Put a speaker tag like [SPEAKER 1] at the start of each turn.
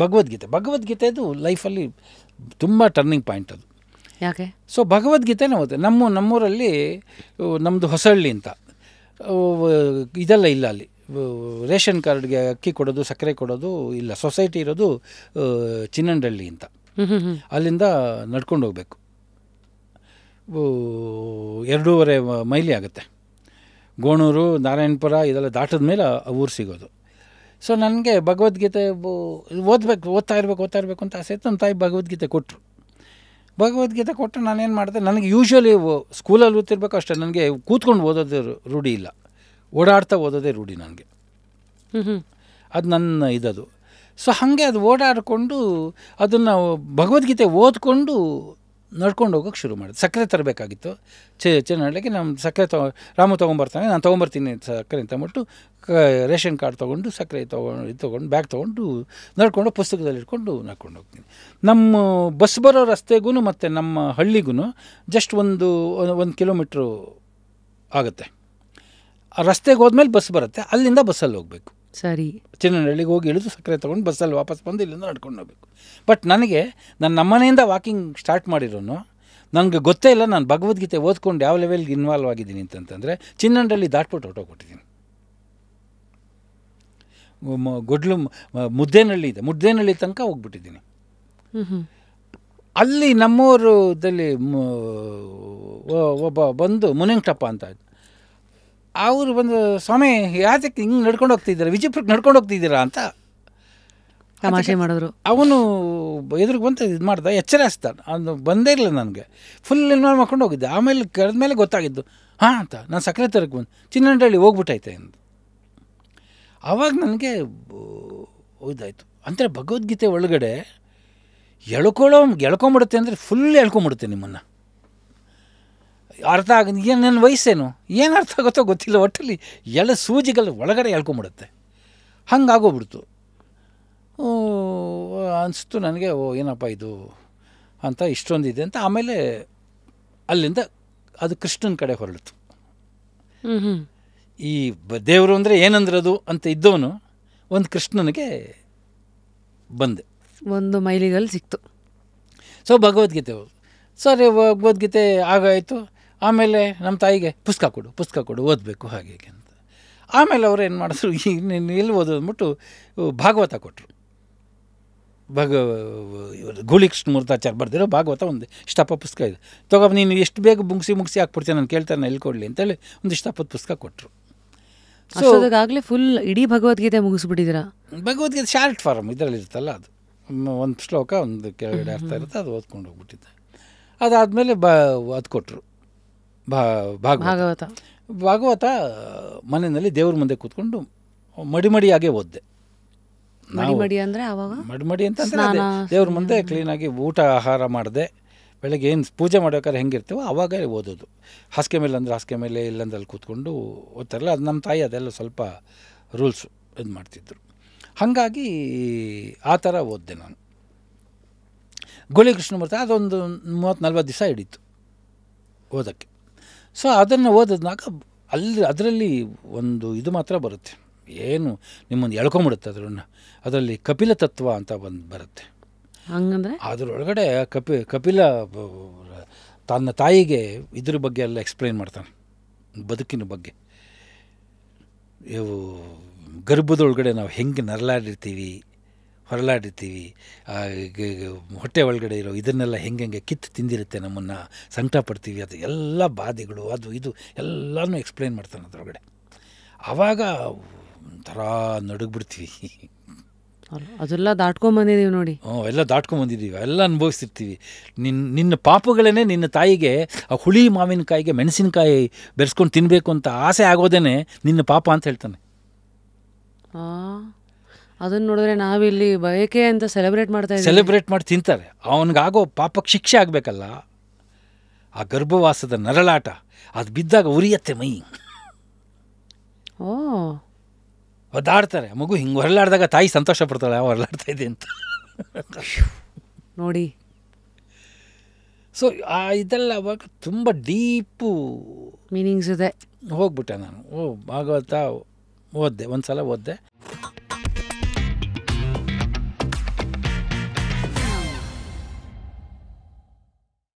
[SPEAKER 1] ಭಗವದ್ಗೀತೆದು ಲೈಫಲ್ಲಿ ತುಂಬ turning point ಅದು.
[SPEAKER 2] ಯಾಕೆ?
[SPEAKER 1] ಸೊ ಭಗವದ್ಗೀತೆನೇ ಓದ್ತೆ. ನಮ್ಮೂರಲ್ಲಿ ನಮ್ಮದು ಹೊಸಹಳ್ಳಿ ಅಂತ ಇದೆಲ್ಲ ಇಲ್ಲ. ಅಲ್ಲಿ ರೇಷನ್ ಕಾರ್ಡ್ಗೆ ಅಕ್ಕಿ ಕೊಡೋದು, ಸಕ್ಕರೆ ಕೊಡೋದು ಇಲ್ಲ. ಸೊಸೈಟಿ ಇರೋದು ಚಿನ್ನಂಡಳ್ಳಿ ಅಂತ. ಅಲ್ಲಿಂದ ನಡ್ಕೊಂಡು ಹೋಗಬೇಕು, 2.5 ಮೈಲಿ ಆಗುತ್ತೆ. ಗೋಣೂರು, ನಾರಾಯಣಪುರ ಇದೆಲ್ಲ ದಾಟಿದ ಮೇಲೆ ಊರು ಸಿಗೋದು. ಸೊ ನನಗೆ ಭಗವದ್ಗೀತೆ ಓದ್ತಾ ಇರಬೇಕು ಅಂತ ಆಸೆ ಇತ್ತು. ನಮ್ಮ ತಾಯಿ ಭಗವದ್ಗೀತೆ ಕೊಟ್ಟರು. ಭಗವದ್ಗೀತೆ ಕೊಟ್ಟು ನಾನೇನು ಮಾಡಿದೆ, ನನಗೆ ಯೂಶ್ವಲಿ ಸ್ಕೂಲಲ್ಲಿ ಓದ್ತಿರ್ಬೇಕು ಅಷ್ಟೇ, ನನಗೆ ಕೂತ್ಕೊಂಡು ಓದೋದೇ ರೂಢಿ ಇಲ್ಲ, ಓಡಾಡ್ತಾ ಓದೋದೇ ರೂಢಿ ನನಗೆ. ಅದು ನನ್ನ ಇದದು. ಸೊ ಹಾಗೆ ಅದು ಓಡಾಡಿಕೊಂಡು ಅದನ್ನು ಭಗವದ್ಗೀತೆ ಓದ್ಕೊಂಡು ನಡ್ಕೊಂಡು ಹೋಗೋಕ್ಕೆ ಶುರು ಮಾಡಿದೆ. ಸಕ್ಕರೆ ತರಬೇಕಾಗಿತ್ತು ಚಿನ್ನಹಳ್ಳಿಗೆ. ನಮ್ಮ ಸಕ್ಕರೆ ರಾಮು ತೊಗೊಂಬರ್ತಾನೆ, ನಾನು ತೊಗೊಂಬರ್ತೀನಿ ಸಕ್ಕರೆ ಅಂತ ಅಂದ್ಬಿಟ್ಟು ರೇಷನ್ ಕಾರ್ಡ್ ತೊಗೊಂಡು ಸಕ್ಕರೆ ತೊಗೊಂಡು ಬ್ಯಾಗ್ ತೊಗೊಂಡು ನಡ್ಕೊಂಡು ಪುಸ್ತಕದಲ್ಲಿ ಇಟ್ಕೊಂಡು ನಡ್ಕೊಂಡು ಹೋಗ್ತೀನಿ. ನಮ್ಮ ಬಸ್ ಬರೋ ರಸ್ತೆಗೂ ಮತ್ತು ನಮ್ಮ ಹಳ್ಳಿಗೂ ಜಸ್ಟ್ ಒಂದು ಕಿಲೋಮೀಟ್ರು ಆಗುತ್ತೆ. ಆ ರಸ್ತೆಗೆ ಹೋದ್ಮೇಲೆ ಬಸ್ ಬರುತ್ತೆ, ಅಲ್ಲಿಂದ ಬಸ್ಸಲ್ಲಿ ಹೋಗಬೇಕು.
[SPEAKER 2] ಸರಿ,
[SPEAKER 1] ಚಿನ್ನಹಳ್ಳಿಗೆ ಹೋಗಿ ಇಳಿದು ಸಕ್ಕರೆ ತೊಗೊಂಡು ಬಸ್ಸಲ್ಲಿ ವಾಪಸ್ ಬಂದು ಇಲ್ಲಿಂದ ನಡ್ಕೊಂಡು ಹೋಗಬೇಕು. ಬಟ್ ನನಗೆ ನಮ್ಮನೆಯಿಂದ ವಾಕಿಂಗ್ ಸ್ಟಾರ್ಟ್ ಮಾಡಿರೋನು ನನಗೆ ಗೊತ್ತೇ ಇಲ್ಲ ನಾನು ಭಗವದ್ಗೀತೆ ಓದ್ಕೊಂಡು ಯಾವ ಲೆವೆಲ್ಗೆ ಇನ್ವಾಲ್ವ್ ಆಗಿದ್ದೀನಿ ಅಂತಂದರೆ ಚಿನ್ನಹಳ್ಳಿ ದಾಟ್ಬಿಟ್ಟು ಹೊರಟೋಗ್ಬಿಟ್ಟಿದ್ದೀನಿ. ಮುದ್ದೇನಹಳ್ಳಿ ತನಕ ಹೋಗ್ಬಿಟ್ಟಿದ್ದೀನಿ. ಅಲ್ಲಿ ನಮ್ಮೂರದಲ್ಲಿ ಒಬ್ಬ ಬಂದು ಮುನಿಂಗಟಪ್ಪ ಅಂತ, ಅವರು ಬಂದು, ಸ್ವಾಮಿ ಯಾತಕ್ಕೆ ಹಿಂಗೆ ನಡ್ಕೊಂಡು ಹೋಗ್ತಿದ್ದೀರಾ, ವಿಜಯಪುರಕ್ಕೆ ನಡ್ಕೊಂಡು ಹೋಗ್ತಿದ್ದೀರಾ ಅಂತ
[SPEAKER 2] ತಮಾಷೆ ಮಾಡಿದ್ರು.
[SPEAKER 1] ಅವನು ಎದುರಿಗೆ ಬಂತು, ಇದು ಮಾಡ್ದ, ಎಚ್ಚರ ಹಚ್ತಾನೆ. ಅದು ಬಂದೇ ಇಲ್ಲ ನನಗೆ, ಫುಲ್ ಇನ್ವಾಲ್ವ್ ಮಾಡ್ಕೊಂಡು ಹೋಗಿದ್ದೆ. ಆಮೇಲೆ ಕರೆದ್ಮೇಲೆ ಗೊತ್ತಾಗಿದ್ದು ಹಾಂ ಅಂತ. ನಾನು ಸಕ್ಕರೆ ತರಕ್ಕೆ ಬಂದು ಚಿನ್ನಹಳ್ಳಿ ಹೋಗ್ಬಿಟ್ಟೈತೆ ಅಂತ. ಆವಾಗ ನನಗೆ ಇದಾಯಿತು. ಅಂದರೆ ಭಗವದ್ಗೀತೆ ಒಳಗಡೆ ಎಳ್ಕೊಂಬಿಡುತ್ತೆ ಅಂದರೆ ಫುಲ್ ಎಳ್ಕೊಂಬಿಡುತ್ತೆ ನಿಮ್ಮನ್ನು. ಅರ್ಥ ಆಗ ನನ್ನ ವಯಸ್ಸೇನು ಏನು ಅರ್ಥ ಆಗುತ್ತೋ ಗೊತ್ತಿಲ್ಲ, ಒಟ್ಟಲ್ಲಿ ಸೂಜಿಗಳು ಒಳಗಡೆ ಎಳ್ಕೊಂಬಿಡುತ್ತೆ. ಹಂಗಾಗೋಗ್ಬಿಡ್ತು. ಅನಿಸ್ತು ನನಗೆ, ಏನಪ್ಪ ಇದು ಅಂತ, ಇಷ್ಟೊಂದಿದೆ ಅಂತ. ಆಮೇಲೆ ಅಲ್ಲಿಂದ ಅದು ಕೃಷ್ಣನ ಕಡೆ ಹೊರಳಿತು. ಈ ದೇವರು ಅಂದರೆ ಏನಂದ್ರದು ಅಂತ ಇದ್ದವನು ಒಂದು ಕೃಷ್ಣನಿಗೆ ಬಂದೆ.
[SPEAKER 2] ಒಂದು ಮೈಲಿಗಲ್ಲಿ ಸಿಕ್ತು.
[SPEAKER 1] ಸೊ ಭಗವದ್ಗೀತೆ ಸರಿ, ಭಗವದ್ಗೀತೆ ಆಗಾಯಿತು. ಆಮೇಲೆ ನಮ್ಮ ತಾಯಿಗೆ ಪುಸ್ತಕ ಕೊಡು ಓದಬೇಕು ಹಾಗೆ ಅಂತ. ಆಮೇಲೆ ಅವ್ರು ಏನು ಮಾಡಿದ್ರು, ಎಲ್ಲಿ ಓದೋದು ಅಂದ್ಬಿಟ್ಟು ಭಾಗವತ ಕೊಟ್ಟರು. ಗೂಳಿ ಕೃಷ್ಣಮೂರ್ತಾಚಾರ್ಯ ಬರ್ದಿರೋ ಭಾಗವತ ಒಂದು ಇಷ್ಟಪ್ಪ ಪುಸ್ತಕ ಇದೆ, ತಗೋ ನೀನು ಎಷ್ಟು ಬೇಗ ಮುಗಿಸಿ ಹಾಕ್ಬಿಡ್ತೀನಿ, ನಾನು ಕೇಳ್ತಾನೆ ಎಲ್ಲಿ ಕೊಡಲಿ ಅಂತೇಳಿ ಒಂದು ಇಷ್ಟಪ್ಪದ ಪುಸ್ತಕ ಕೊಟ್ಟರು.
[SPEAKER 2] ಸೊ ಆಗಲೇ ಫುಲ್ ಇಡೀ ಭಗವದ್ಗೀತೆ ಮುಗಿಸ್ಬಿಟ್ಟಿದ್ದೀರಾ?
[SPEAKER 1] ಭಗವದ್ಗೀತೆ ಶಾರ್ಟ್ ಫಾರ್ಮ್ ಇದರಲ್ಲಿ ಇರುತ್ತಲ್ಲ, ಅದು ಒಂದು ಶ್ಲೋಕ ಒಂದು ಕೆಳಗಡೆ ಅರ್ಥ ಇರುತ್ತೆ, ಅದು ಓದ್ಕೊಂಡು ಹೋಗ್ಬಿಟ್ಟಿದ್ದೆ. ಅದಾದಮೇಲೆ ಅದು ಕೊಟ್ಟರು ಭಾಗವತ ಮನೆಯಲ್ಲಿ ದೇವ್ರ ಮುಂದೆ ಕೂತ್ಕೊಂಡು ಮಡಿಯಾಗೆ ಓದಿದೆ.
[SPEAKER 2] ಮಡಿ ಅಂದರೆ ಆವಾಗ
[SPEAKER 1] ಮಡಿ ಅಂತಂದರೆ ದೇವ್ರ ಮುಂದೆ ಕ್ಲೀನಾಗಿ ಊಟ ಆಹಾರ ಮಾಡಿದೆ. ಬೆಳಗ್ಗೆ ಏನು ಪೂಜೆ ಮಾಡೋಕ್ಕಾದ್ರೆ ಹೆಂಗಿರ್ತೀವೋ ಆವಾಗ ಓದೋದು. ಹಾಸಿಗೆ ಮೇಲೆ ಅಂದರೆ ಹಾಸಿಗೆ ಮೇಲೆ, ಇಲ್ಲಂದ್ರೆ ಅಲ್ಲಿ ಕೂತ್ಕೊಂಡು ಓದ್ತಾರಲ್ಲ, ಅದು ನಮ್ಮ ತಾಯಿ ಅದೆಲ್ಲ ಸ್ವಲ್ಪ ರೂಲ್ಸು ಇದು ಮಾಡ್ತಿದ್ರು. ಹಾಗಾಗಿ ಆ ಥರ ಓದಿದೆ ನಾನು. ಗೂಳಿ ಕೃಷ್ಣಮೂರ್ತಿ ಅದೊಂದು 30-40 ದಿವಸ ಹಿಡಿತು ಓದೋಕ್ಕೆ. ಸೊ ಅದನ್ನು ಓದಿದ್ನಾಗ ಅದರಲ್ಲಿ ಒಂದು ಇದು ಮಾತ್ರ ಬರುತ್ತೆ, ಏನು ನಿಮ್ಮನ್ನು ಎಳ್ಕೊಂಬಿಡುತ್ತೆ ಅದರಲ್ಲಿ ಕಪಿಲ ತತ್ವ ಅಂತ ಬರುತ್ತೆ.
[SPEAKER 2] ಹಂಗಂದರೆ
[SPEAKER 1] ಅದರೊಳಗಡೆ ಕಪಿಲ ತನ್ನ ತಾಯಿಗೆ ಇದ್ರ ಬಗ್ಗೆ ಎಲ್ಲ ಎಕ್ಸ್ಪ್ಲೈನ್ ಮಾಡ್ತಾನೆ, ಬದುಕಿನ ಬಗ್ಗೆ. ಇವು ಗರ್ಭದೊಳಗಡೆ ನಾವು ಹೆಂಗೆ ಹೊರಲಾಡಿರ್ತೀವಿ, ಹೊಟ್ಟೆ ಒಳಗಡೆ ಇರೋ ಇದನ್ನೆಲ್ಲ ಹೆಂಗೆ ಕಿತ್ತು ತಿಂದಿರುತ್ತೆ, ನಮ್ಮನ್ನು ಸಂಕಟ ಪಡ್ತೀವಿ, ಅದು ಎಲ್ಲ ಬಾಧೆಗಳು ಅದು ಇದು ಎಲ್ಲನೂ ಎಕ್ಸ್ಪ್ಲೈನ್ ಮಾಡ್ತಾನೆ ಅದರೊಳಗಡೆ. ಆವಾಗ ಒಂಥರ ನಡುಗ್ಬಿಡ್ತೀವಿ.
[SPEAKER 2] ಅದೆಲ್ಲ ದಾಟ್ಕೊಂಬಂದಿದ್ದೀವಿ ನೋಡಿ.
[SPEAKER 1] ಎಲ್ಲ ದಾಟ್ಕೊಂಬಂದಿದ್ದೀವಿ, ಎಲ್ಲ ಅನುಭವಿಸ್ತಿರ್ತೀವಿ. ನಿನ್ನ ಪಾಪಗಳೇ ನಿನ್ನ ತಾಯಿಗೆ ಆ ಹುಳಿ ಮಾವಿನಕಾಯಿಗೆ ಮೆಣಸಿನಕಾಯಿ ಬೆರೆಸ್ಕೊಂಡು ತಿನ್ನಬೇಕು ಅಂತ ಆಸೆ ಆಗೋದೇ ನಿನ್ನ ಪಾಪ ಅಂತ ಹೇಳ್ತಾನೆ.
[SPEAKER 2] ಅದನ್ನು ನೋಡಿದ್ರೆ ನಾವಿಲ್ಲಿ ಬಯಕೆ ಅಂತ ಸೆಲೆಬ್ರೇಟ್
[SPEAKER 1] ಮಾಡಿ ತಿಂತಾರೆ. ಅವನಿಗಾಗೋ ಪಾಪಕ್ಕೆ ಶಿಕ್ಷೆ ಆಗಬೇಕಲ್ಲ, ಆ ಗರ್ಭವಾಸದ ನರಳಾಟ ಅದು ಬಿದ್ದಾಗ ಉರಿಯತ್ತೆ ಮೈ. ಒದ್ದಾಡ್ತಾರೆ. ಮಗು ಹಿಂಗೆ ಹೊರಲಾಡ್ದಾಗ ತಾಯಿ ಸಂತೋಷ ಪಡ್ತಾಳೆ, ಹೊರಲಾಡ್ತಾ ಇದೆ ಅಂತ
[SPEAKER 2] ನೋಡಿ.
[SPEAKER 1] ಸೊ ಇದೆಲ್ಲ ಅವಾಗ ತುಂಬ ಡೀಪು
[SPEAKER 2] ಮೀನಿಂಗ್ಸ್ ಇದೆ.
[SPEAKER 1] ಹೋಗ್ಬಿಟ್ಟೆ ನಾನು. ಭಾಗವತ ಓದಿದೆ, ಒಂದು ಸಲ ಓದಿದೆ.